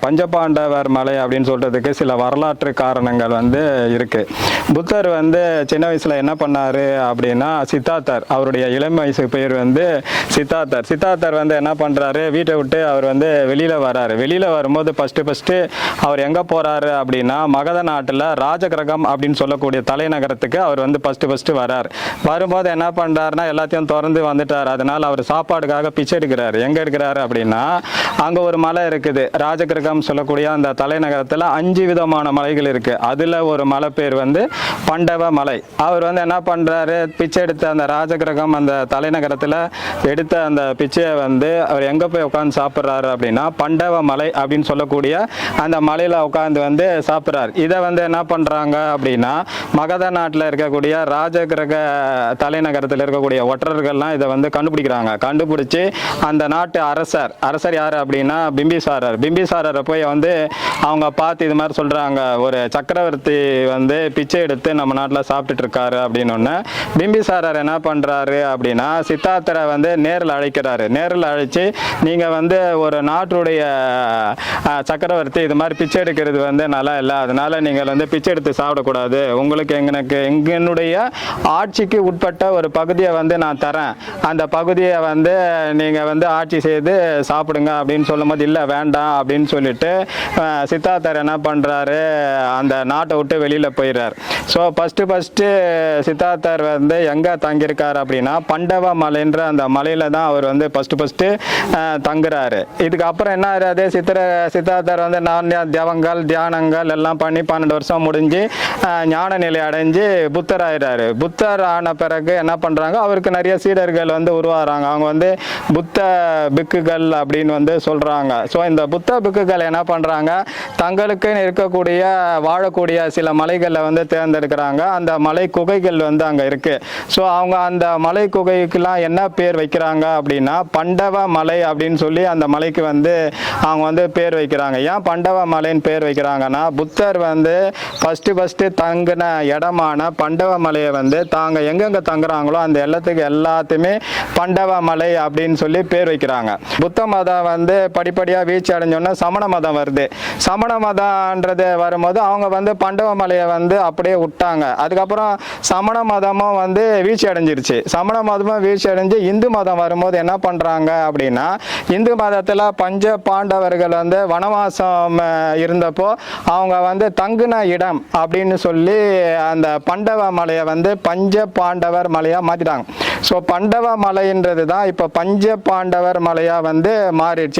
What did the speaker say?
பஞ்சபாண்டவர் மலை அப்படின்னு சொல்றதுக்கு சில வரலாற்று காரணங்கள் இருக்கு. புத்தர் சின்ன வயசுல என்ன பண்ணாரு அப்படின்னா, சித்தார்த்தர், அவருடைய இளம் வயசு பேர் சித்தார்த்தர். சித்தார்த்தர் என்ன பண்றாரு, வீட்டை விட்டு அவர் வெளியில வராரு. வெளியில வரும்போது ஃபர்ஸ்ட் அவர் எங்க போறாரு அப்படின்னா, மகத நாட்டுல ராஜகிரகம் அப்படின்னு சொல்லக்கூடிய தலைநகரத்துக்கு அவர் ஃபர்ஸ்ட் வராரு. வரும்போது என்ன பண்றாருன்னா, எல்லாத்தையும் திறந்து வந்துட்டார். அதனால அவர் சாப்பாடுக்காக பிச்சை எடுக்கிறாரு. எங்க எடுக்கிறாரு அப்படின்னா, அங்க ஒரு மலை இருக்குது, ராஜகிரகம் சொல்லக்கூடிய அந்த தலைநகரத்துல 5 விதமான மலைகள் இருக்கு. அதுல ஒரு மலை பேர் பண்டவ மலை. அவர் என்ன பண்றாரு, பிச்சை எடுத்த அந்த ராஜகிரகம் அந்த தலைநகரத்துல எடுத்த அந்த பிச்சையை அவர் எங்க போய் உட்காந்து சாப்பிட்றாரு அப்படின்னா, பண்டவ மலை அப்படின்னு சொல்லக்கூடிய அந்த மலையில உட்காந்து சாப்பிட்றாரு. இதை என்ன பண்றாங்க அப்படின்னா, மகத நாட்டில் இருக்கக்கூடிய ராஜகிரக தலைநகரத்தில் இருக்கக்கூடிய ஒற்றர்கள்லாம் இதை கண்டுபிடிக்கிறாங்க. கண்டுபிடிச்சு அந்த நாட்டு அரசர் யாரு அப்படின்னா பிம்பிசாரர். பிம்பிசாரரை போய் அவங்க பார்த்து இது மாதிரி சொல்றாங்க, ஒரு சக்கரவர்த்தி பிச்சை எடுத்து நம்ம நாட்டில் சாப்பிட்டுட்டு இருக்காரு அப்படின்னு. பிம்பிசாரர் என்ன பண்றாரு அப்படின்னா, சித்தார்த்தரை நேரில் அழைக்கிறாரு. நேரில் அழைச்சு, நீங்க ஒரு நாட்டுடைய சக்கரவர்த்தி, இது மாதிரி பிச்சை எடுக்கிறது நல்லா இல்லை, அதனால நீங்கள் பிச்சை எடுத்து சாப்பிடக்கூடாது. உங்களுக்கு எங்களுடைய ஆட்சிக்கு உட்பட்ட ஒரு பகுதியை நான் தரேன், அந்த பகுதியை நீங்க ஆட்சி செய்து சாப்பிடுங்க அப்படின்னு சொல்லும்போது, இல்லை வேண்டாம் அப்படின்னு சொல்லிட்டு சித்தார்த்தர் என்ன பண்றாரு, அந்த நாட்டை விட்டு வெளியில போயிடுறார். ஸோ ஃபர்ஸ்ட் சித்தார்த்தர் எங்க தங்கியிருக்காரு அப்படின்னா, பண்டவ மலைன்ற அந்த மலையில தான் அவர் ஃபர்ஸ்ட் தங்குறாரு. இதுக்கப்புறம் என்ன ஆகுது, சித்தார்த்தர் தவங்கள் தியானங்கள் எல்லாம் பண்ணி 12 வருஷம் முடிஞ்சு ஞான நிலை அடைஞ்சு புத்தர் ஆயிடுறாரு. புத்தர் ஆன பிறகு என்ன பண்றாங்க, அவருக்கு நிறைய சீடர்கள் உருவாகிறாங்க. அவங்க புத்த பிக்குகள் அப்படின்னு சொல்றாங்க. ஸோ இந்த புத்த பிக்குகள் என்ன பண்றாங்க, தங்களுக்கு இருக்கக்கூடிய வாழக்கூடிய சில மலைகளில் தேர்ந்தெடுக்கிறாங்க. அந்த மலை குகைகள் அங்கே இருக்கு. ஸோ அவங்க அந்த மலை குகைக்கெல்லாம் என்ன பேர் வைக்கிறாங்க அப்படின்னா, பண்டவ மலை அப்படின்னு சொல்லி அந்த மலைக்கு அவங்க பேர் வைக்கிறாங்க. ஏன் பண்டவ மலைன்னு பேர் வைக்கிறாங்கன்னா, புத்தர் ஃபர்ஸ்ட் தங்கின இடமான பண்டவ மலையை தாங்க எங்கெங்க தங்குறாங்களோ அந்த எல்லாத்தையுமே பண்டவ மலை அப்படின்னு சொல்லி பேர் வைக்கிறாங்க. புத்த மதம் படிப்படியாக வீழ்ச்சி அடைஞ்சோன்னா சமண மதம் வருது. சமண மதம்ன்றது வரும்போது அவங்க பண்டவ மலையை அப்படியே விட்டாங்க. அதுக்கப்புறம் சமண மதமும் வீழ்ச்சி அடைஞ்சிருச்சு. சமண மதமும் வீழ்ச்சி அடைஞ்சு இந்து மதம் வரும்போது என்ன பண்றாங்க அப்படின்னா, இந்து மதத்துல பஞ்ச பாண்டவர்கள் வனவாசம் இருந்தப்போ அவங்க தங்குன இடம் அப்படின்னு சொல்லி அந்த பண்டவ மலையை பஞ்ச பாண்டவர் மலையா மாத்திட்டாங்க. ஸோ பண்டவ மலைன்றது தான் இப்ப பஞ்ச பாண்டவர் மலையா மாறிடுச்சு.